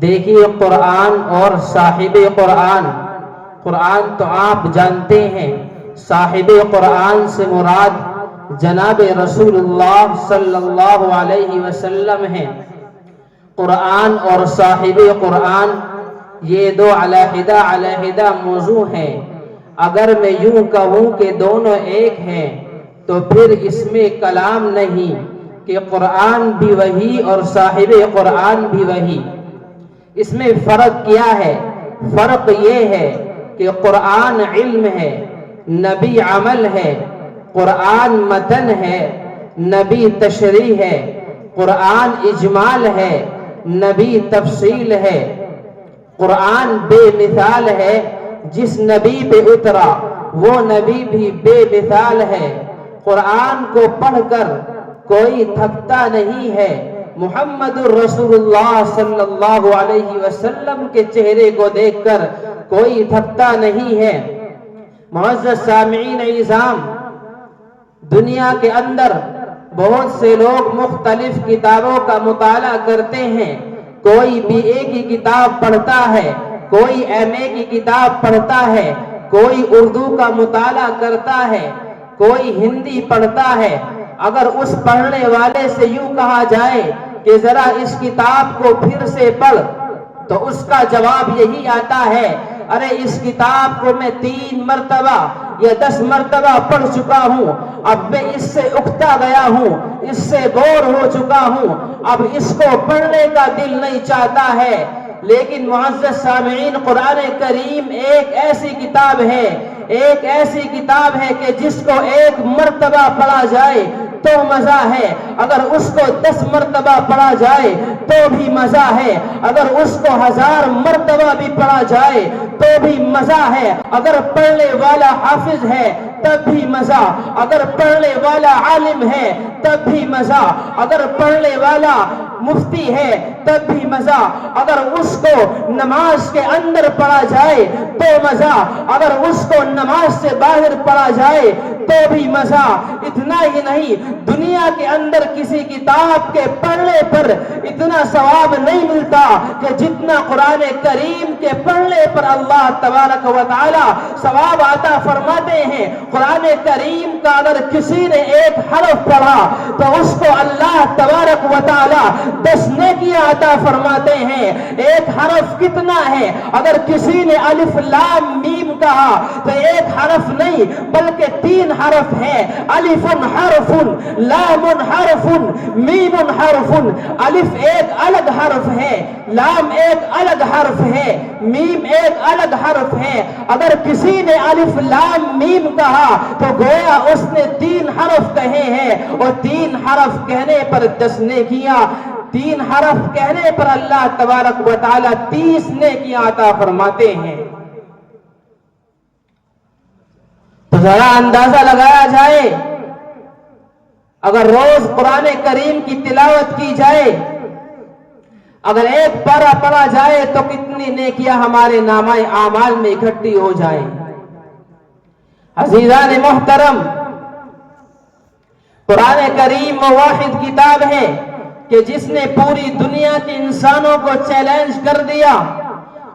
دیکھیے قرآن اور صاحب قرآن، قرآن تو آپ جانتے ہیں، صاحب قرآن سے مراد جناب رسول اللہ صلی اللہ علیہ وسلم ہیں۔ قرآن اور صاحب قرآن یہ دو علیحدہ موضوع ہیں۔ اگر میں یوں کہوں کہ دونوں ایک ہیں تو پھر اس میں کلام نہیں کہ قرآن بھی وہی اور صاحب قرآن بھی وہی۔ اس میں فرق کیا ہے؟ فرق یہ ہے کہ قرآن علم ہے، نبی عمل ہے، قرآن متن ہے، نبی تشریح ہے، قرآن اجمال ہے، نبی تفصیل ہے، قرآن بے مثال ہے، جس نبی پہ اترا وہ نبی بھی بے مثال ہے۔ قرآن کو پڑھ کر کوئی تھکتا نہیں ہے، محمد الرسول اللہ صلی اللہ علیہ وسلم کے چہرے کو دیکھ کر کوئی تھکتا نہیں ہے۔ معزز سامعین اعظام، دنیا کے اندر بہت سے لوگ مختلف کتابوں کا مطالعہ کرتے ہیں۔ کوئی بی اے کی کتاب پڑھتا ہے، کوئی ایم اے کی کتاب پڑھتا ہے، کوئی اردو کا مطالعہ کرتا ہے، کوئی ہندی پڑھتا ہے۔ اگر اس پڑھنے والے سے یوں کہا جائے کہ ذرا اس کتاب کو پھر سے پڑھ تو اس کا جواب یہی آتا ہے، ارے اس کتاب کو میں 3 مرتبہ یا 10 مرتبہ پڑھ چکا ہوں، اب میں اس سے اکتا گیا ہوں، اس سے بور ہو چکا ہوں، اب اس کو پڑھنے کا دل نہیں چاہتا ہے۔ لیکن معزز سامعین، قرآن کریم ایک ایسی کتاب ہے کہ جس کو 1 مرتبہ پڑھا جائے تو مزہ ہے، اگر اس کو 10 مرتبہ پڑھا جائے تو بھی مزہ ہے، اگر اس کو 1000 مرتبہ بھی پڑھا جائے تو بھی مزہ ہے۔ اگر پڑھنے والا حافظ ہے تب بھی مزہ، اگر پڑھنے والا عالم ہے تب بھی مزہ، اگر پڑھنے والا مفتی ہے تب بھی مزہ، اگر اس کو نماز کے اندر پڑھا جائے تو مزہ، اگر اس کو نماز سے باہر پڑھا جائے تو بھی مزہ۔ اتنا ہی نہیں، دنیا کے اندر کسی کتاب کے پڑھنے پر اتنا ثواب نہیں ملتا کہ جتنا قرآن کریم کے پڑھنے پر اللہ تبارک و تعالی ثواب عطا فرماتے ہیں۔ قرآن کریم کا اگر کسی نے 1 حرف پڑھا تو اس کو اللہ تبارک و تعالی 10 نیکیاں عطا فرماتے ہیں۔ 1 حرف کتنا ہے؟ اگر کسی نے الف لام میم کہا تو 1 حرف نہیں بلکہ 3 حرف ہے۔ الف حرف، لام حرف، میم حرف۔ الف ایک الگ حرف ہے، لام ایک الگ حرف ہے، میم ایک الگ حرف ہے۔ اگر کسی نے الف لام میم کہا تو گویا اس نے 3 حرف کہے ہیں، اور 3 حرف کہنے پر 10 نیکیاں، 3 حرف کہنے پر اللہ تبارک و تعالی 30 نیکیاں عطا فرماتے ہیں۔ تو ذرا اندازہ لگایا جائے، اگر روز قرآن کریم کی تلاوت کی جائے، اگر 1 پارہ پڑھا جائے تو کتنی نیکیاں ہمارے نامہ اعمال میں اکٹھی ہو جائیں۔ عزیزان محترم، قرآن کریم وہ واحد کتاب ہے کہ جس نے پوری دنیا کے انسانوں کو چیلنج کر دیا۔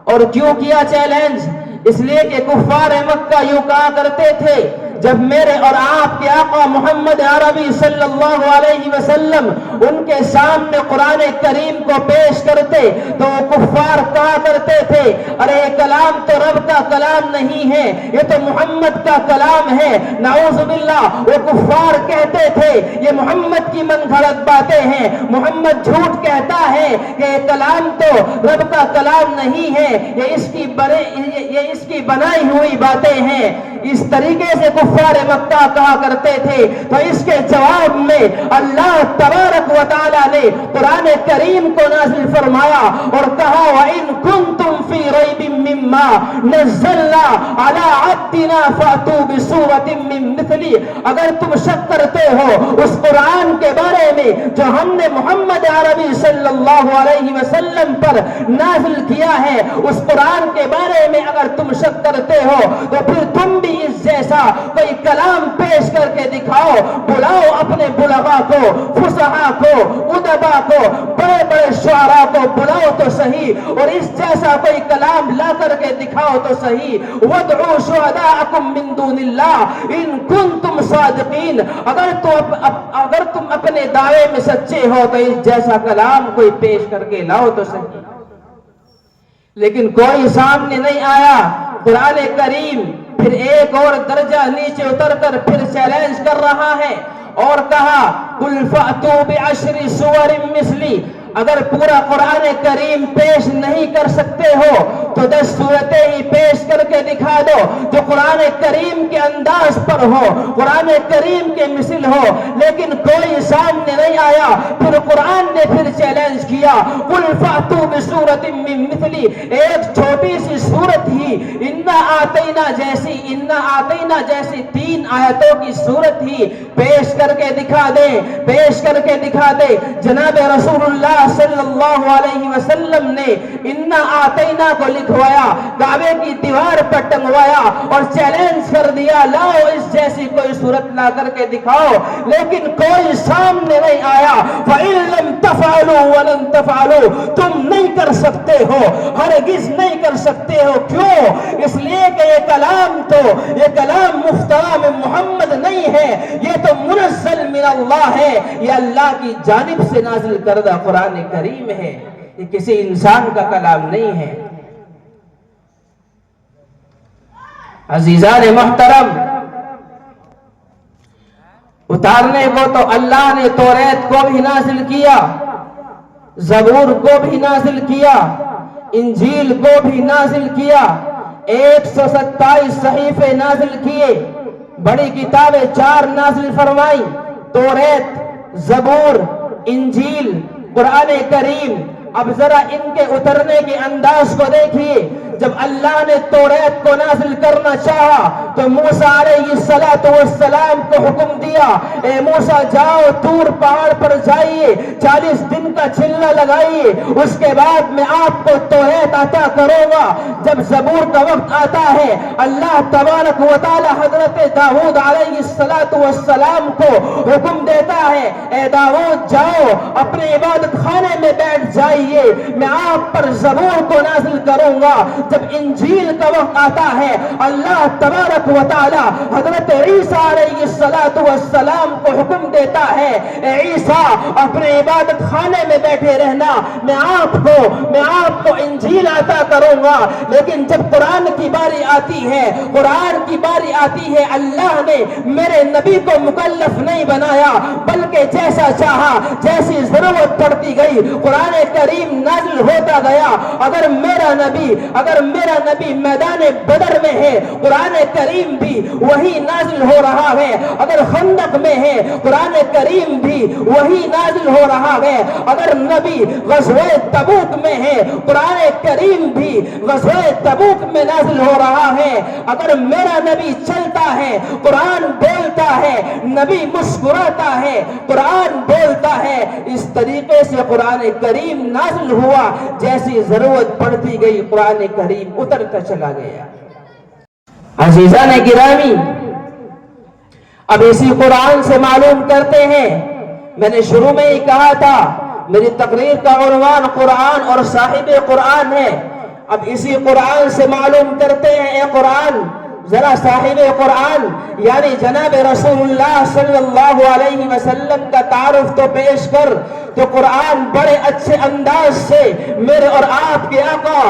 اور کیوں کیا چیلنج؟ اس لیے کہ کفار مکہ یوں کہا کرتے تھے، جب میرے اور آپ کے آقا محمد عربی صلی اللہ علیہ وسلم ان کے سامنے قرآن کریم کو پیش کرتے تو وہ کفار کہا کرتے تھے، ارے یہ کلام تو رب کا کلام نہیں ہے، یہ تو محمد کا کلام ہے۔ نعوذ باللہ، وہ کفار کہتے تھے یہ محمد کی من گھڑت باتیں ہیں، محمد جھوٹ کہتا ہے کہ یہ کلام تو رب کا کلام نہیں ہے، یہ اس کی بنائی ہوئی باتیں ہیں۔ اس طریقے سے کفار مکہ کہا کرتے تھے۔ تو اس کے جواب میں اللہ تبارک و تعالی نے قرآن کریم کو نازل فرمایا اور کہا وَإِن كُنتُمْ فِي رَيْبٍ مِّمَّا نَزَّلْنَا عَلَىٰ عَبْدِنَا فَأْتُوا بِسُورَةٍ مِّن مِّثْلِهِ، اگر تم شک کرتے ہو اس قرآن کے بارے میں جو ہم نے محمد عربی صلی اللہ علیہ وسلم پر نازل کیا ہے، اس قرآن کے بارے میں اگر تم شک کرتے ہو تو پھر تم بھی اس جیسا کوئی کلام پیش کر کے دکھاؤ، بلاؤ اپنے بلغا کو، فصحا کو، ادبا کو، بڑے بڑے شعراء کو بلاؤ تو صحیح، اور اس جیسا کوئی کلام لا کر کے دکھاؤ تو صحیح۔ وَادْعُوا شُهَدَاءَكُم مِّن دُونِ اللَّهِ إِن كُنتُمْ صَادِقِينَ، اگر تم اپنے دعوے میں سچے ہو تو اس جیسا کلام کوئی پیش کر کے لاؤ تو صحیح۔ لیکن کوئی سامنے نہیں آیا۔ قرآن کریم پھر ایک اور درجہ نیچے اتر کر پھر چیلنج کر رہا ہے اور کہا قُلْ فَأْتُوا بِعَشْرِ سُوَرٍ مِثْلِهِ، اگر پورا قرآن کریم پیش نہیں کر سکتے ہو تو 10 سورتیں ہی پیش کر کے دکھا دو جو قرآن کریم کے انداز پر ہو، قرآن کریم کے مثل ہو۔ لیکن کوئی سامنے نہیں آیا۔ پھر قرآن نے پھر چیلنج کیا قُلْ فَأْتُوا بِسُورَةٍ مِّن مِثْلِهِ، ایک چھوٹی سی سورت ہی اِنَّا آتَيْنَا جیسی 3 آیتوں کی سورت ہی پیش کر کے دکھا دے، پیش کر کے دکھا دے۔ جناب رسول اللہ صلی اللہ علیہ وسلم نے اِنَّا آتَيْنَا کو لکھوایا، کعبے کی دیوار پر ٹنگوایا اور چیلنج کر دیا لاؤ اس جیسی کوئی صورت لا کر کے دکھاؤ، لیکن کوئی سامنے نہیں آیا۔ فَإِن لَّمْ تَفْعَلُوا وَلَن تَفْعَلُوا، تم نہیں کر سکتے ہو، ہرگز نہیں کر سکتے ہو۔ کیوں؟ اس لیے کہ یہ کلام مفترا من محمد نہیں ہے، یہ تو منزل من اللہ ہے، یہ اللہ کی جانب سے نازل کردہ قرآن کریم ہے، یہ کسی انسان کا کلام نہیں ہے۔ عزیزان محترم، اتارنے کو تو اللہ نے توریت کو بھی نازل کیا، زبور کو بھی نازل کیا، انجیل کو بھی نازل کیا، 127 صحیفے نازل کیے، بڑی کتابیں 4 نازل فرمائی، توریت، زبور، انجیل، قرآن کریم۔ اب ذرا ان کے اترنے کے انداز کو دیکھیے۔ جب اللہ نے توریت کو نازل کرنا چاہا تو موسیٰ علیہ السلام کو حکم دیا، اے موسیٰ جاؤ طور پہاڑ پر جائیے، 40 دن کا چلہ لگائیے، اس کے بعد میں آپ کو توریت عطا کروں گا۔ جب زبور کا وقت آتا ہے، اللہ تبارک و تعالی حضرت داؤد علیہ السلام کو حکم دیتا ہے، اے داؤد جاؤ اپنے عبادت خانے میں بیٹھ جائیے، میں آپ پر زبور کو نازل کروں گا۔ جب انجیل کا وقت آتا ہے، اللہ تبارک و تعالی حضرت عیسیٰ علیہ السلام کو حکم دیتا ہے، اے عیسیٰ اپنے عبادت خانے میں بیٹھے رہنا، میں آپ کو انجیل عطا کروں گا۔ لیکن جب قرآن کی باری آتی ہے، اللہ نے میرے نبی کو مکلف نہیں بنایا، بلکہ جیسا چاہا، جیسی ضرورت پڑتی گئی قرآن کریم نازل ہوتا گیا۔ اگر میرا نبی میدان بدر میں ہے، قرآن کریم بھی وہی نازل ہو رہا ہے۔ اگر خندق میں ہے، قرآن کریم بھی وہی نازل ہو رہا ہے۔ اگر نبی غزوہ تبوک میں ہے، قرآن کریم بھی غزوہ تبوک میں نازل ہو رہا ہے۔ اگر میرا نبی چلتا ہے، قرآن بولتا ہے، نبی مسکراتا ہے، قرآن بولتا ہے۔ اس طریقے سے قرآن کریم نازل ہوا، جیسی ضرورت پڑتی گئی قرآن کریم اترتا چلا گیا۔ عزیزان گرامی، اب اسی قرآن سے معلوم کرتے ہیں، میں نے شروع میں ہی کہا تھا میری تقریر کا عنوان قرآن اور صاحب قرآن ہے۔ اب اسی قرآن سے معلوم کرتے ہیں، اے قرآن ذرا صاحب قرآن یعنی جناب رسول اللہ صلی اللہ علیہ وسلم کا تعارف تو پیش کر۔ تو قرآن بڑے اچھے انداز سے میرے اور آپ کے آقا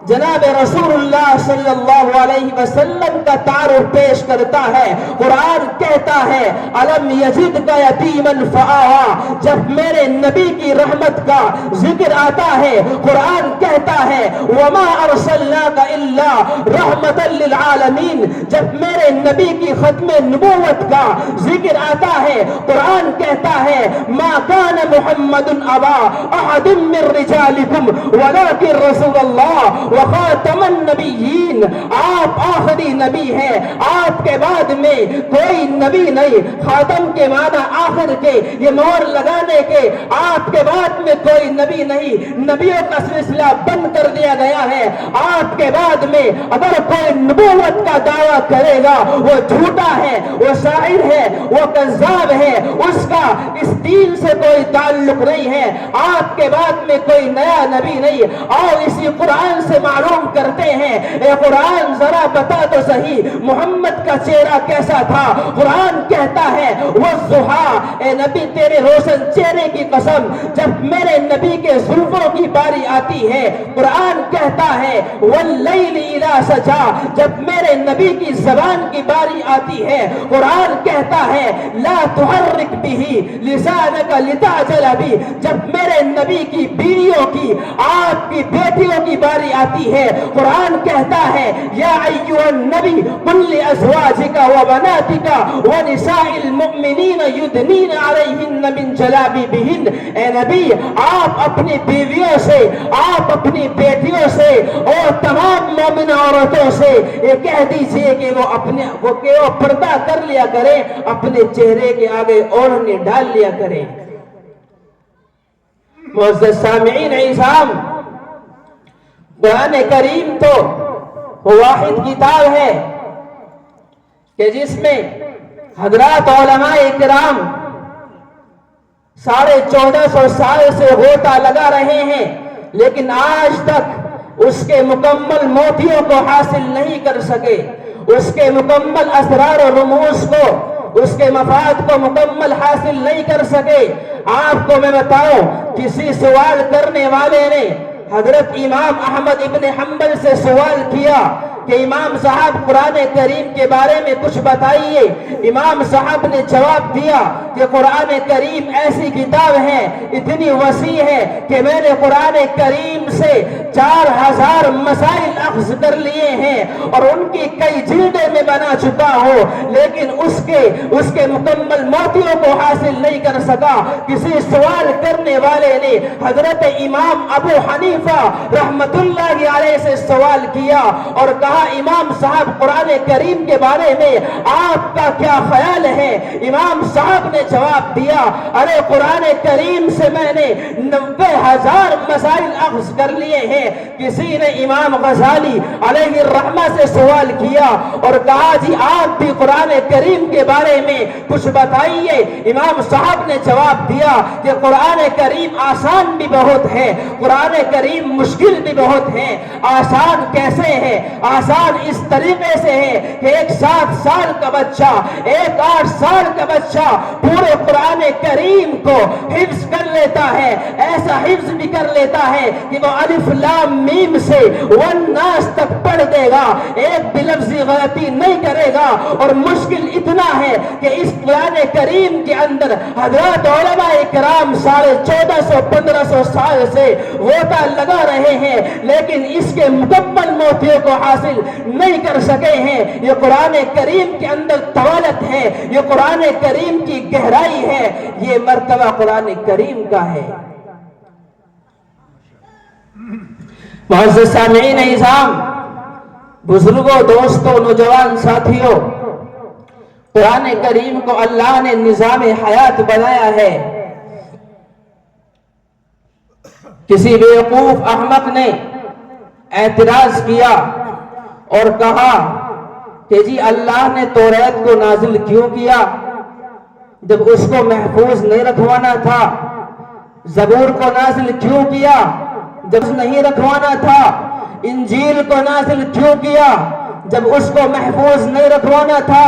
جناب رسول اللہ صلی اللہ علیہ وسلم کا تعارف پیش کرتا ہے۔ قرآن کہتا ہے الم یجدک یتیما فآویٰ، جب میرے نبی کی رحمت کا ذکر آتا ہے قرآن کہتا ہے وما ارسلناک الا رحمتا للعالمین، جب میرے نبی کی ختم نبوت کا ذکر آتا ہے قرآن کہتا ہے ما کان محمد ابا احد من رجالکم ولکن رسول اللہ وخاتم النبیین، آپ آخری نبی ہے، آپ کے بعد میں کوئی نبی نہیں۔ خاتم کے معنی آخر کے، یہ مہر لگانے کے، آپ کے بعد میں کوئی نبی نہیں۔ نبیوں کا سلسلہ بند کر دیا گیا ہے۔ آپ کے بعد میں اگر کوئی نبوت کا دعویٰ کرے گا وہ جھوٹا ہے، وہ شاعر ہے، وہ کذاب ہے، اس کا اس دین سے کوئی تعلق نہیں ہے۔ آپ کے بعد میں کوئی نیا نبی نہیں۔ اور اسی قرآن سے معلوم کرتے ہیں، اے قرآن ذرا بتا تو صحیح محمد کا چہرہ کیسا تھا۔ قرآن کہتا ہے والضحیٰ، اے نبی تیرے روشن چہرے کی قسم جب میرے نبی کے زلفوں کی باری آتی ہے۔ قرآن کہتا ہے واللیل اذا سجا، جب میرے نبی کی زبان کی باری آتی ہے۔ قرآن کہتا ہے لا تحرک به لسانک لتعجل به، جب میرے نبی کی بیویوں کی، آپ کی بیٹیوں کی باری آتی ہے۔ قرآن کہتا ہے یا ایھا النبی قل لازواجک وبناتک ونساء المؤمنین یدنین علیہن من جلابیبہن، اے نبی آپ اپنی بیویوں سے، آپ اپنی بیٹیوں سے اور تمام مومن عورتوں سے یہ کہہ دیجئے کہ وہ پردہ کر لیا کریں، اپنے چہرے کے آگے اوڑھنی ڈال لیا کریں۔ معزز سامعین عزام، قرآن کریم تو واحد کتاب ہے کہ جس میں حضرات علماء کرام 1450 سال سے غوطہ لگا رہے ہیں، لیکن آج تک اس کے مکمل موتیوں کو حاصل نہیں کر سکے، اس کے مکمل اسرار و رموز کو، اس کے مفاد کو مکمل حاصل نہیں کر سکے۔ آپ کو میں بتاؤں، کسی سوال کرنے والے نے حضرت امام احمد ابن حنبل سے سوال کیا کہ امام صاحب قرآن کریم کے بارے میں کچھ بتائیے۔ امام صاحب نے جواب دیا کہ قرآن کریم ایسی کتاب ہے، اتنی وسیع ہے کہ میں نے قرآن کریم سے 4000 مسائل اخذ کر لیے ہیں اور ان کی کئی جلدیں میں بنا چکا ہوں، لیکن اس کے مکمل موتیوں کو حاصل نہیں کر سکا۔ کسی سوال کرنے والے نے حضرت امام ابو حنیفہ رحمت اللہ علیہ سے سوال کیا اور کہا امام صاحب قرآن کریم کے بارے میں آپ کا کیا خیال ہے؟ امام صاحب نے جواب دیا ارے قرآن کریم سے میں نے 90,000 مسائل اخذ کر لیے ہیں۔ کسی نے امام غزالی علیہ الرحمہ سے سوال کیا اور کہا جی آپ بھی قرآن کریم کے بارے میں کچھ بتائیے۔ امام صاحب نے جواب دیا کہ قرآن کریم آسان بھی بہت ہے، قرآن کریم مشکل بھی بہت ہے۔ آسان کیسے ہے؟ آسان اس طریقے سے ہے کہ ایک 7 سال کا بچہ، ایک 8 سال کا بچہ پورے قرآن کریم کو حفظ کر لیتا ہے، ایسا حفظ بھی کر لیتا ہے کہ وہ الف لام میم سے والناس تک پڑھ دے گا، ایک بھی لفظی غلطی نہیں کرے گا۔ اور مشکل اتنا ہے کہ اس قرآن کریم کے اندر حضرات علماء کرام 1450-1500 سال سے غوطہ لگا رہے ہیں، لیکن اس کے مکمل موتیوں کو حاصل نہیں کر سکے ہیں۔ یہ قرآن کریم کے اندر طوالت ہے، یہ قرآن کریم کی گہرائی ہے، یہ مرتبہ قرآن کریم کا ہے۔ معزز سامعین اعظام، بزرگوں، دوستوں، نوجوان ساتھیوں، قرآن کریم کو اللہ نے نظام حیات بنایا ہے۔ کسی بیوقوف احمق نے اعتراض کیا اور کہا کہ جی اللہ نے توریت کو نازل کیوں کیا جب اس کو محفوظ نہیں رکھوانا تھا؟ زبور کو نازل کیوں کیا جب نہیں رکھوانا تھا؟ انجیل کو نازل کیوں کیا جب اس کو محفوظ نہیں رکھوانا تھا؟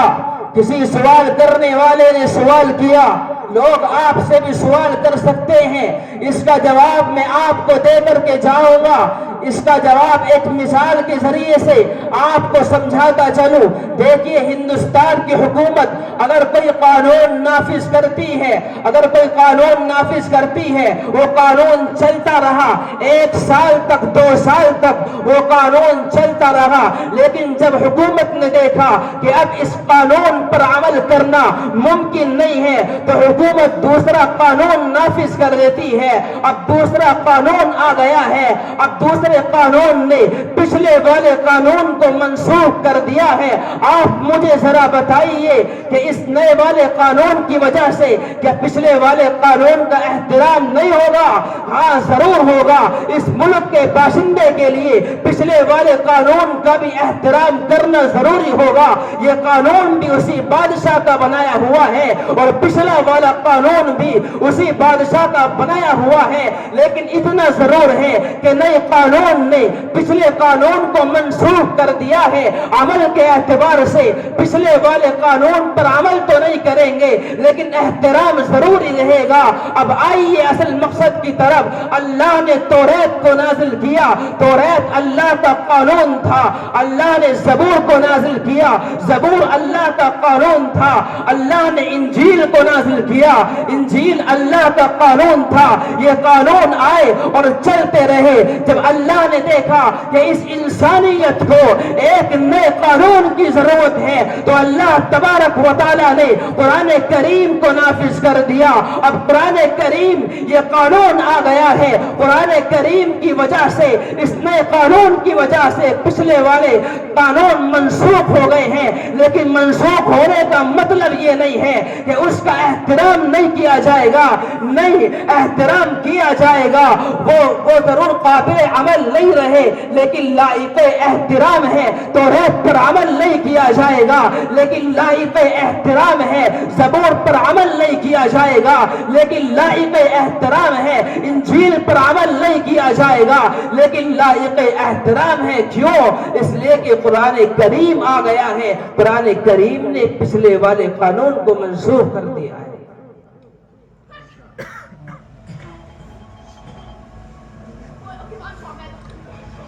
کسی سوال کرنے والے نے سوال کیا، لوگ آپ سے بھی سوال کر سکتے ہیں، اس کا جواب میں آپ کو دے کر کے جاؤں گا۔ اس کا جواب ایک مثال کے ذریعے سے آپ کو سمجھاتا چلوں۔ دیکھیے ہندوستان کی حکومت اگر کوئی قانون نافذ کرتی ہے، اگر کوئی قانون نافذ کرتی ہے، وہ قانون چلتا رہا 1 سال تک، 2 سال تک وہ قانون چلتا رہا، لیکن جب حکومت نے دیکھا کہ اب اس قانون پر عمل کرنا ممکن نہیں ہے تو حکومت دوسرا قانون نافذ کر دیتی ہے۔ اب دوسرا قانون آ گیا ہے، اب دوسرے والے قانون نے پچھلے والے قانون کو منسوخ کر دیا ہے۔ آپ مجھے ذرا بتائیے کہ اس نئے والے قانون کی وجہ سے کیا پچھلے والے قانون کا احترام نہیں ہوگا؟ ہاں ضرور ہوگا۔ اس ملک کے باشندے کے لیے پچھلے والے قانون کا بھی احترام کرنا ضروری ہوگا۔ یہ قانون بھی اسی بادشاہ کا بنایا ہوا ہے اور پچھلا والا قانون بھی اسی بادشاہ کا بنایا ہوا ہے، لیکن اتنا ضرور ہے کہ نئے قانون نے پچھلے قانون کو منسوخ کر دیا ہے۔ عمل کے اعتبار سے پچھلے والے قانون پر عمل تو نہیں کریں گے لیکن احترام ضروری رہے گا۔ اب آئیے اصل مقصد کی طرف۔ اللہ نے توریت کو نازل کیا، توریت اللہ کا قانون تھا۔ اللہ نے زبور کو نازل کیا، زبور اللہ کا قانون تھا۔ اللہ نے انجیل کو نازل کیا، انجیل اللہ کا قانون تھا۔ یہ قانون آئے اور چلتے رہے۔ جب اللہ نے دیکھا کہ اس انسانیت کو ایک نئے قانون کی ضرورت ہے تو اللہ تبارک و تعالیٰ نے قرآن کریم کو نافذ کر دیا۔ اب قرآن کریم یہ قانون آ گیا ہے۔ قرآن کریم کی وجہ سے، اس نئے قانون کی وجہ سے پچھلے والے قانون منسوخ ہو گئے ہیں، لیکن منسوخ ہونے کا مطلب یہ نہیں ہے کہ اس کا احترام نہیں کیا جائے گا۔ نہیں، احترام کیا جائے گا۔ وہ ضرور قابل عمل نہیں رہے لیکن لائق احترام ہے۔ توریت پر عمل نہیں کیا جائے گا لیکن لائق احترام ہے۔ زبور پر عمل نہیں کیا جائے گا لیکن لائق احترام ہے۔ انجیل پر عمل نہیں کیا جائے گا لیکن لائق احترام ہے۔ کیوں؟ اس لیے کہ قرآن کریم آ گیا ہے۔ قرآن کریم نے پچھلے والے قانون کو منسوخ کر دیا ہے۔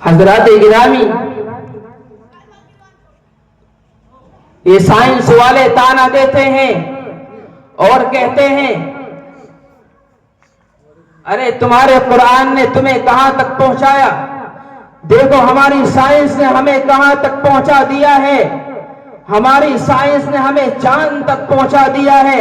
حضرات گرامی، یہ سائنس والے تانا دیتے ہیں اور کہتے ہیں ارے تمہارے قرآن نے تمہیں کہاں تک پہنچایا؟ دیکھو ہماری سائنس نے ہمیں کہاں تک پہنچا دیا ہے۔ ہماری سائنس نے ہمیں چاند تک پہنچا دیا ہے۔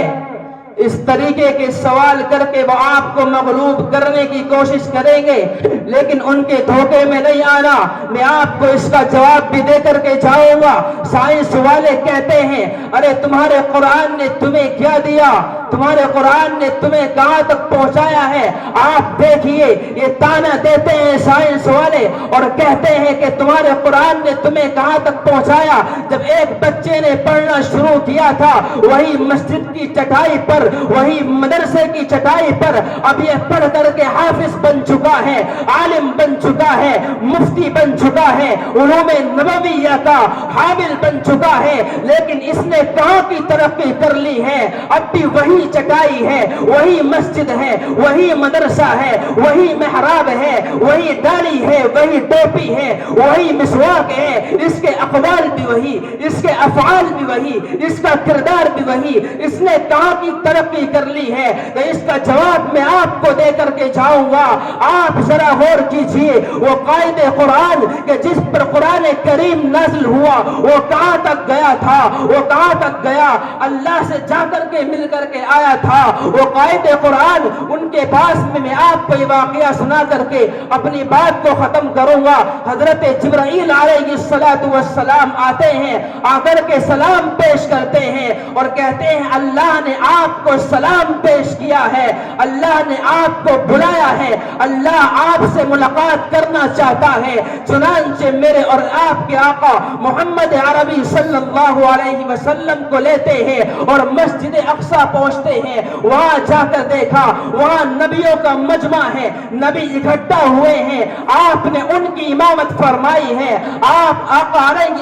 اس طریقے کے سوال کر کے وہ آپ کو مغلوب کرنے کی کوشش کریں گے، لیکن ان کے دھوکے میں نہیں آنا۔ میں آپ کو اس کا جواب بھی دے کر کے جاؤں گا۔ سائنس والے کہتے ہیں ارے تمہارے قرآن نے تمہیں کیا دیا؟ تمہارے قرآن نے تمہیں کہاں تک پہنچایا ہے؟ آپ دیکھیے، یہ تانا دیتے ہیں سائنس والے اور کہتے ہیں کہ تمہارے قرآن نے تمہیں کہاں تک پہنچایا؟ جب ایک بچے نے پڑھنا شروع کیا تھا وہی مسجد کی چٹائی پر، وہی مدرسے کی چٹائی پر، اب یہ پڑھ کر کے حافظ بن چکا ہے، عالم بن چکا ہے، مفتی بن چکا ہے، علوم نبویہ کا حامل بن چکا ہے، لیکن اس نے کہاں کی ترقی کر لی ہے؟ اب بھی وہی چٹائی ہے، وہی مسجد ہے، وہی مدرسہ ہے، وہی محراب ہے، وہی ڈالی ہے، وہی ٹوپی ہے، وہی مسواک ہے۔ اس کے اقوال بھی وہی، اس کے افعال بھی وہی، اس کا کردار بھی وہی۔ اس نے کہاں کی ترقی کر لی ہے؟ تو اس کا جواب میں آپ کو دے کر کے جاؤں گا۔ آپ ذرا غور کیجئے، وہ قائد قرآن کہ جس پر قرآن کریم نازل ہوا وہ کہاں تک گیا تھا؟ وہ کہاں تک گیا؟ اللہ سے جا کر کے مل کر کے آیا تھا وہ قائد قرآن۔ ان کے پاس میں آپ کو یہ واقعہ سنا کر کے اپنی بات کو ختم کروں گا۔ حضرت جبرائیل علیہ السلام آتے ہیں، آ کر کے سلام پیش کرتے ہیں اور کہتے ہیں اللہ نے آپ کو سلام پیش کیا ہے، اللہ نے آپ کو بلایا ہے، اللہ آپ سے ملاقات کرنا چاہتا ہے۔ چنانچہ میرے اور آپ کے آقا محمد عربی صلی اللہ علیہ وسلم کو لیتے ہیں اور مسجد اقصی پہنچتے ہیں۔ وہاں جا کر دیکھا وہاں نبیوں کا مجمع ہے، نبی اکٹھا ہوئے ہیں، آپ نے ان کی امامت فرمائی ہے۔ آپ آقا علیہ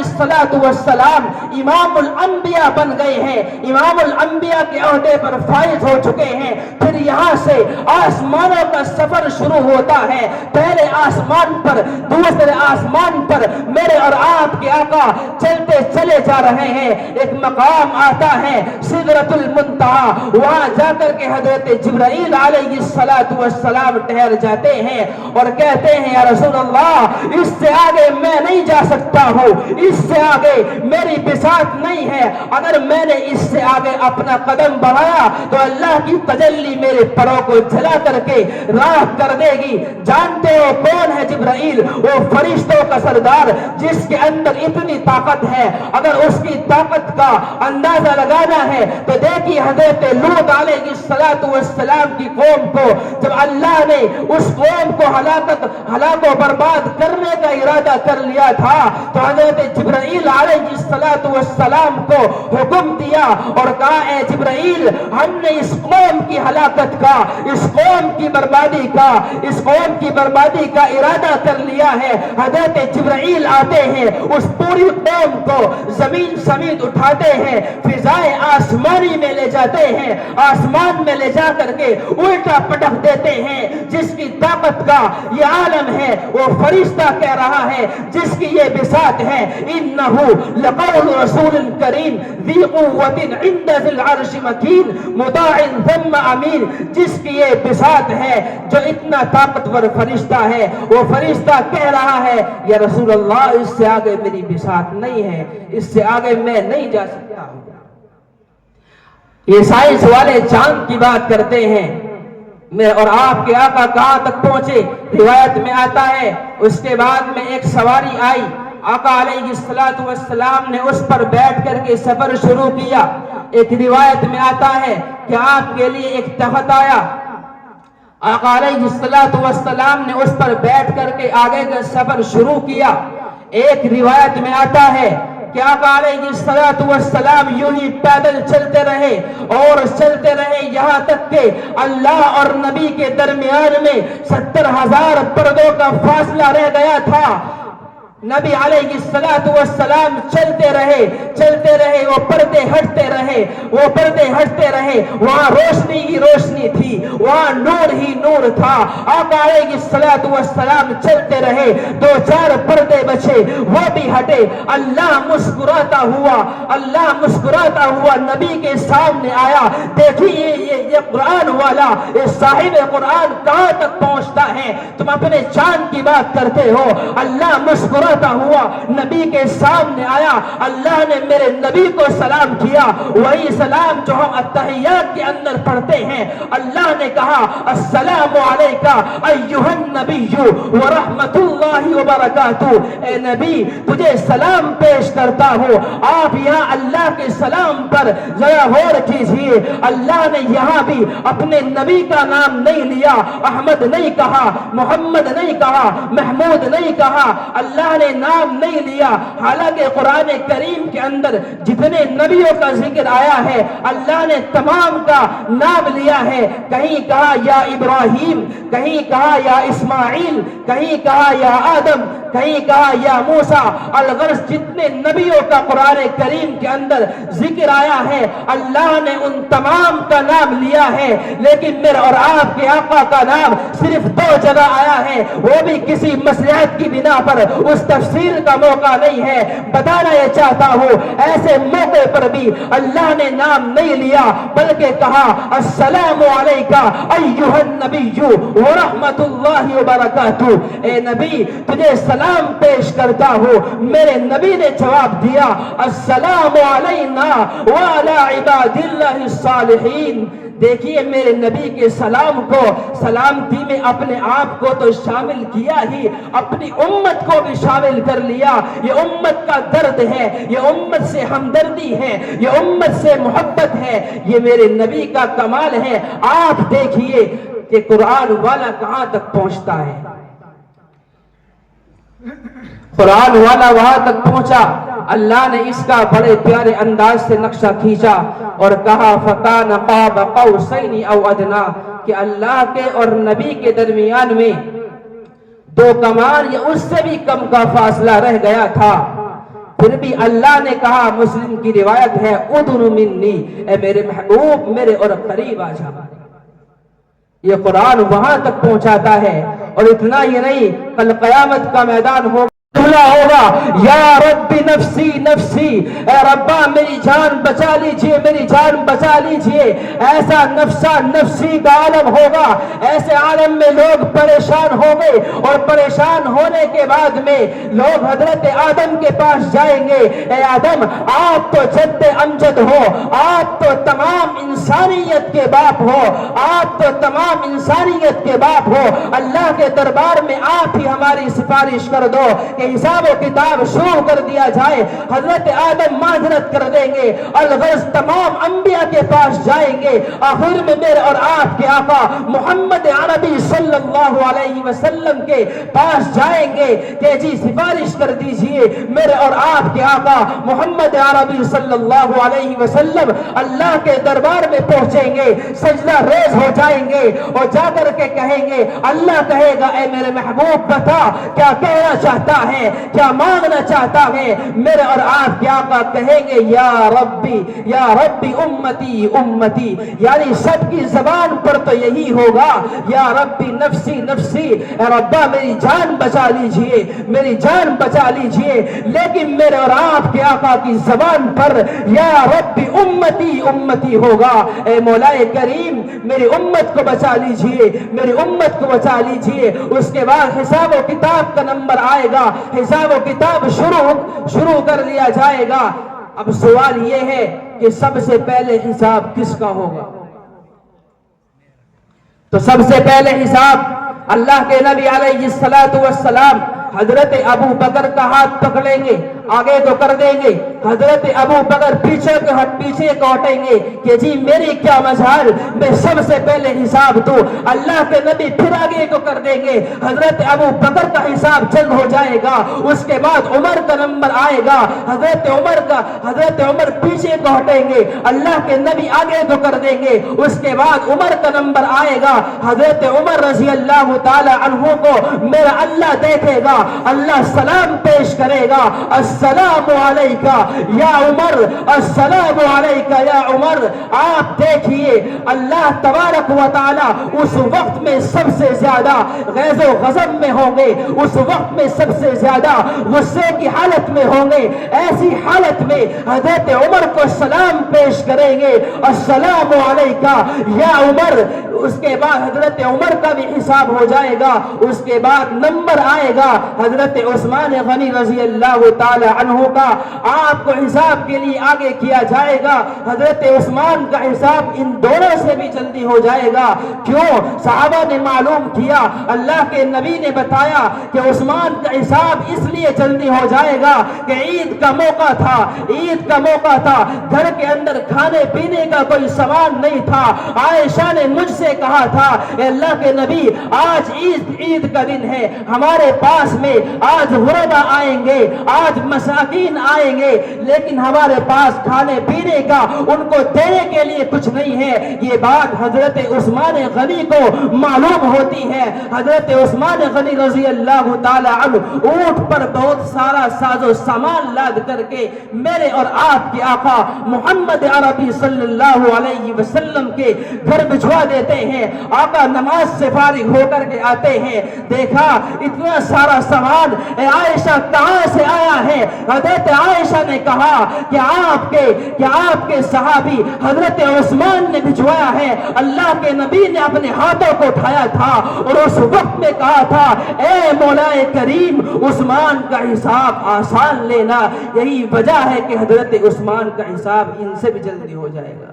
السلام امام الانبیاء بن گئے ہیں، امام الانبیاء کے عہدے پر فائز ہو چکے ہیں۔ پھر یہاں سے آسمانوں کا سفر شروع ہوتا ہے۔ پہلے آسمان پر، دوسرے آسمان پر میرے اور آپ کے آقا چلتے چلے جا رہے ہیں۔ ایک مقام آتا ہے سدرۃ المنتہا، وہاں جا کر کے حضرت جبرائیل علیہ السلام ٹھہر جاتے ہیں اور کہتے ہیں یا رسول اللہ اس سے آگے میں نہیں جا سکتا ہوں، اس سے آگے میری بساط نہیں ہے، اگر میں نے اس سے آگے اپنا قدم بڑھایا تو اللہ کی تجلی میرے پروں کو جلا کر کے راہ کر دے گی۔ جانتے ہو کون ہے جبرائیل؟ وہ فرشتوں کا سردار جس کے اندر اتنی طاقت ہے، اگر اس کی طاقت کا اندازہ لگانا ہے تو دیکھیے حضرت لوط علیہ السلام کی قوم کو جب اللہ نے اس قوم کو ہلاک و برباد کرنے کا ارادہ کر لیا تھا تو حضرت جبرائیل علیہ السلام کو حکم دیا اور کہا اے جبرائیل ہم نے اس قوم کی ہلاکت کا، اس قوم کی بربادی کا، اس قوم کی بربادی کا ارادہ کر لیا ہے۔ حضرت جبرائیل آتے ہیں، اس پوری قوم کو زمین سمیت اٹھاتے ہیں، فضائے آسمانی میں لے جاتے ہیں، آسمان میں لے جا کر کے الٹا پٹک دیتے ہیں۔ جس کی طاقت کا یہ عالم ہے وہ فرشتہ کہہ رہا ہے، جس کی یہ بساط ہے انہو لقول رسول کریم ذی قوت عند ذی العرش مکین مطاع ثم امین، جس کی یہ بساط ہے جو اتنا طاقتور فرشتہ ہے، وہ فرشتہ کہہ رہا ہے یا رسول اللہ اس سے آگے میری بساط نہیں ہے، اس سے آگے میں نہیں جا سکتا ہوں۔ یہ سائنس والے چاند کی بات کرتے ہیں، میں اور آپ کے آقا کہاں تک پہنچے؟ روایت میں آتا ہے اس کے بعد میں ایک سواری آئی، آقا علیہ السلام نے اس پر بیٹھ کر کے سفر شروع کیا۔ ایک روایت میں آتا ہے کہ آپ کے لیے ایک تخت آیا، آقا علیہ السلام نے اس پر بیٹھ کر کے آگے کا سفر شروع کیا۔ ایک روایت میں آتا ہے کہ آقا علیہ السلام یوں ہی پیدل چلتے رہے اور چلتے رہے یہاں تک کہ اللہ اور نبی کے درمیان میں 70,000 پردوں کا فاصلہ رہ گیا تھا۔ نبی علیہ السلام چلتے رہے، وہ پردے ہٹتے رہے، وہاں روشنی ہی روشنی تھی، وہاں نور ہی نور تھا۔ آقا علیہ السلام چلتے رہے، 2-4 پردے بچے وہ بھی ہٹے۔ اللہ مسکراتا ہوا نبی کے سامنے آیا۔ دیکھیے یہ قرآن والا، یہ صاحب قرآن کہاں تک پہنچتا ہے؟ تم اپنے چاند کی بات کرتے ہو، اللہ مسکراتا ہوا نبی کے سامنے آیا۔ اللہ نے میرے نبی کو سلام کیا، وہی سلام جو ہم التحیات کے اندر پڑھتے ہیں۔ اللہ نے کہا السلام علیکہ ایھا النبی ورحمۃ اللہ وبرکاتہ، اے نبی تجھے سلام پیش کرتا ہوں۔ آپ یہاں اللہ کے سلام پر ذرا غور کیجیے، اللہ نے یہاں بھی اپنے نبی کا نام نہیں لیا، احمد نہیں کہا، محمد نہیں کہا، محمود نہیں کہا، اللہ نے نام نہیں لیا۔ حالانکہ قرآن کریم کے اندر جتنے نبیوں کا ذکر آیا ہے اللہ نے تمام کا نام لیا ہے۔ کہیں کہا یا ابراہیم، کہیں کہا یا اسماعیل، کہیں کہا یا آدم، کہیں کہا یا موسیٰ۔ الغرض جتنے نبیوں کا قرآن کریم کے اندر ذکر آیا ہے اللہ نے ان تمام کا نام لیا ہے، لیکن میرے اور آپ کے آقا کا نام صرف 2 جگہ آیا ہے، وہ بھی کسی مصلحت کی بنا پر، اس تفسیر کا موقع نہیں ہے۔ بتانا یہ چاہتا ہوں ایسے موقع پر بھی اللہ نے نام نہیں لیا بلکہ کہا السلام علیکہ ایھا النبی ورحمۃ اللہ وبرکاتہ، اے نبی تجھے سلام پیش کرتا ہوں۔ میرے نبی نے جواب دیا السلام علینا وعلی عباد اللہ الصالحین۔ دیکھیے میرے نبی کے سلام کو، سلامتی میں اپنے آپ کو تو شامل کیا ہی، اپنی امت کو بھی شامل کر لیا۔ یہ امت کا درد ہے، یہ امت سے ہمدردی ہے، یہ امت سے محبت ہے، یہ میرے نبی کا کمال ہے۔ آپ دیکھیے کہ قرآن والا کہاں تک پہنچتا ہے۔ قرآن والا وہاں تک پہنچا، اللہ نے اس کا بڑے پیارے انداز سے نقشہ کھینچا اور کہا فَكَانَ قَابَ قَوْسَيْنِ أَوْ أَدْنَىٰ، کہ اللہ کے اور نبی کے درمیان میں 2 کمان یا اس سے بھی کم کا فاصلہ رہ گیا تھا۔ پھر بھی اللہ نے کہا، مسلم کی روایت ہے اُدْنُ مِنِّي، اے میرے محبوب میرے اور قریب آ جا۔ یہ قرآن وہاں تک پہنچاتا ہے، اور اتنا ہی نہیں، کل قیامت کا میدان ہوگا۔ ہوگا یا رب نفسی نفسی، اے ربا میری جان بچا لیجئے، میری جان بچا لیجئے۔ ایسا نفسا نفسی کا عالم ہوگا، ایسے عالم میں لوگ پریشان ہوں گے، اور پریشان ہونے کے بعد میں لوگ حضرت آدم کے پاس جائیں گے، اے آدم آپ تو جد امجد ہو، آپ تو تمام انسانیت کے باپ ہو، آپ تو تمام انسانیت کے باپ ہو، اللہ کے دربار میں آپ ہی ہماری سفارش کر دو کہ حساب و کتاب شروع کر دیا جائے۔ حضرت آدم معذرت کر دیں گے، الغرض تمام انبیاء کے پاس جائیں گے، آخر میں میرے اور آپ کے آقا محمد عربی صلی اللہ علیہ وسلم کے پاس جائیں گے کہ جی سفارش کر دیجئے۔ میرے اور آپ کے آقا محمد عربی صلی اللہ علیہ وسلم اللہ کے دربار میں پہنچیں گے، سجدہ ریز ہو جائیں گے، اور جا کر کے کہیں گے، اللہ کہے گا اے میرے محبوب بتا کیا کہنا چاہتا ہے، کیا مانگنا چاہتا ہے؟ میرے اور آپ کے آقا کہیں گے یا ربی امتی امتی، یعنی سب کی زبان پر تو یہی ہوگا یا ربی نفسی نفسی، اے ربا میری جان بچا لیجئے، میری جان بچا لیجئے۔ لیکن میرے اور آپ کے آقا کی زبان پر یا ربی امتی امتی ہوگا، اے مولا کریم میری امت کو بچا لیجئے، میری امت کو بچا لیجئے۔ اس کے بعد حساب و کتاب کا نمبر آئے گا، حساب و کتاب شروع کر لیا جائے گا۔ اب سوال یہ ہے کہ سب سے پہلے حساب کس کا ہوگا؟ تو سب سے پہلے حساب اللہ کے نبی علیہ السلام حضرت ابو بکر کا ہاتھ پکڑیں گے، آگے تو کر دیں گے، حضرت ابو بکر پیچھے کوٹیں گے کہ جی میری کیا مجال، میں سب سے پہلے حساب دوں۔ اللہ کے نبی پھر آگے کو کر دیں گے، حضرت ابو بکر کا حساب جلد ہو جائے گا۔ اس کے بعد عمر کا نمبر آئے گا، حضرت عمر پیچھے کو ہٹیں گے، اللہ کے نبی آگے کو کر دیں گے۔ اس کے بعد عمر کا نمبر آئے گا، حضرت عمر رضی اللہ تعالی عنہ کو میرا اللہ دیکھے گا، اللہ سلام پیش کرے گا، السلام علیکہ یا عمر، السلام علیکہ یا عمر۔ آپ دیکھیے اللہ تبارک و تعالی اس وقت میں سب سے زیادہ غیظ و غضب میں ہوں گے، اس وقت میں سب سے زیادہ غصے کی حالت میں ہوں گے۔ ایسی حالت میں حضرت عمر کو سلام پیش کریں گے، السلام علیکہ یا عمر۔ اس کے بعد حضرت عمر کا بھی حساب ہو جائے گا۔ اس کے بعد نمبر آئے گا حضرت عثمان غنی رضی اللہ تعالی عنہ کا، آپ کو حساب کے لیے آگے کیا جائے گا۔ حضرت عثمان کا حساب ان دونوں سے بھی جلدی ہو جائے گا۔ کیوں؟ صحابہ نے معلوم کیا، اللہ کے نبی نے بتایا کہ عثمان کا حساب اس لیے جلدی ہو جائے گا کہ عید کا موقع تھا، گھر کے اندر کھانے پینے کا کوئی سامان نہیں تھا۔ عائشہ نے مجھ سے کہا تھا اے اللہ کے نبی آج عید کا دن ہے، ہمارے پاس میں آج غربا آئیں گے، آج مساکین آئیں گے، لیکن ہمارے پاس کھانے پینے کا ان کو دینے کے لیے کچھ نہیں ہے۔ یہ بات حضرت عثمان غنی کو معلوم ہوتی ہے۔ حضرت عثمان غنی رضی اللہ تعالی عنہ اونٹ پر بہت سارا ساز و سامان لاد کر کے میرے اور آپ کے آقا محمد عربی صلی اللہ علیہ وسلم کے گھر بھجوا دیتے ہیں۔ آقا نماز سے فارغ ہو کر کے آتے ہیں، دیکھا اتنا سارا سامان، اے عائشہ کہاں سے آیا ہے؟ حضرت عائشہ نے کہا کہ آپ کے صحابی حضرت عثمان نے بھجوایا ہے۔ اللہ کے نبی نے اپنے ہاتھوں کو اٹھایا تھا اور اس وقت میں کہا تھا اے مولا کریم عثمان کا حساب آسان لینا۔ یہی وجہ ہے کہ حضرت عثمان کا حساب ان سے بھی جلدی ہو جائے گا۔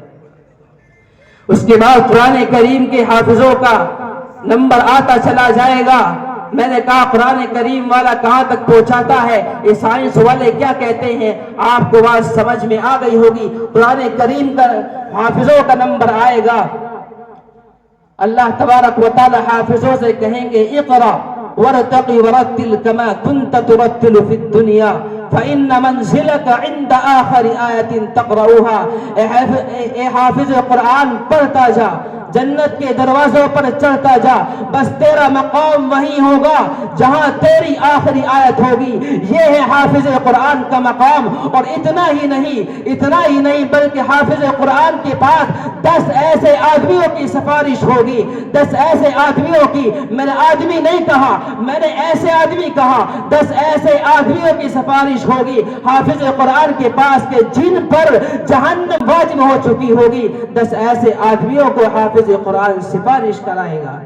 اس کے بعد قرآن کریم کے حافظوں کا نمبر آتا چلا جائے گا۔ میں نے کہا قرآن کریم والا کہاں تک پہنچاتا ہے، یہ سائنس والے کیا کہتے ہیں، آپ کو بات سمجھ میں آ گئی ہوگی۔ قرآن کریم کا حافظوں کا نمبر آئے گا، اللہ تبارک و تعالی حافظوں سے کہیں گے اقرا ورتقی ورتل کما کنت ترتل فی الدنیا۔ فإن منزلك عند آخر آیت تقرأها، اے حافظ قرآن پڑھتا جا، جنت کے دروازوں پر چڑھتا جا، بس تیرا مقام وہی ہوگا جہاں تیری آخری آیت ہوگی۔ یہ ہے حافظ قرآن کا مقام۔ اور اتنا ہی نہیں بلکہ حافظ قرآن کے پاس 10 ایسے آدمیوں کی سفارش ہوگی، 10 ایسے آدمیوں کی، میں نے آدمی نہیں کہا، میں نے ایسے آدمی کہا، 10 ایسے آدمیوں کی سفارش ہوگی حافظ قرآن کے پاس کہ جن پر جہنم واجب ہو چکی ہوگی، 10 ایسے آدمیوں کو حافظ قرآن سفارش کرائے گا۔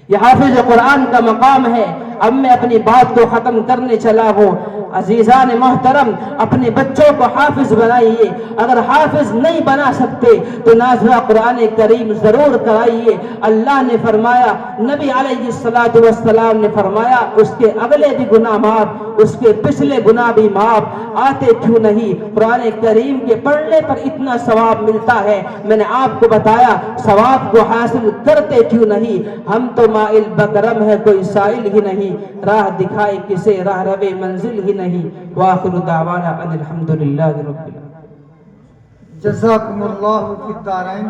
یہ حافظ قرآن کا مقام ہے۔ اب میں اپنی بات کو ختم کرنے چلا ہوں۔ عزیزان محترم، اپنے بچوں کو حافظ بنائیے۔ اگر حافظ نہیں بنا سکتے تو نازلہ قرآن کریم ضرور کرائیے۔ اللہ نے فرمایا، نبی علیہ السلام نے فرمایا، اس کے اگلے بھی گناہ معاف، اس کے پچھلے گناہ بھی معاف، آتے کیوں نہیں؟ قرآن کریم کے پڑھنے پر اتنا ثواب ملتا ہے، میں نے آپ کو بتایا، ثواب کو حاصل کرتے کیوں نہیں؟ ہم تو مائل بکرم ہے، کوئی سائل ہی نہیں، راہ دکھائے کسے راہ روے منزل ہی نہیں۔ وآخر دعوانا ان الحمدللہ رب العالمین۔ جزاکم اللہ فی الدارین۔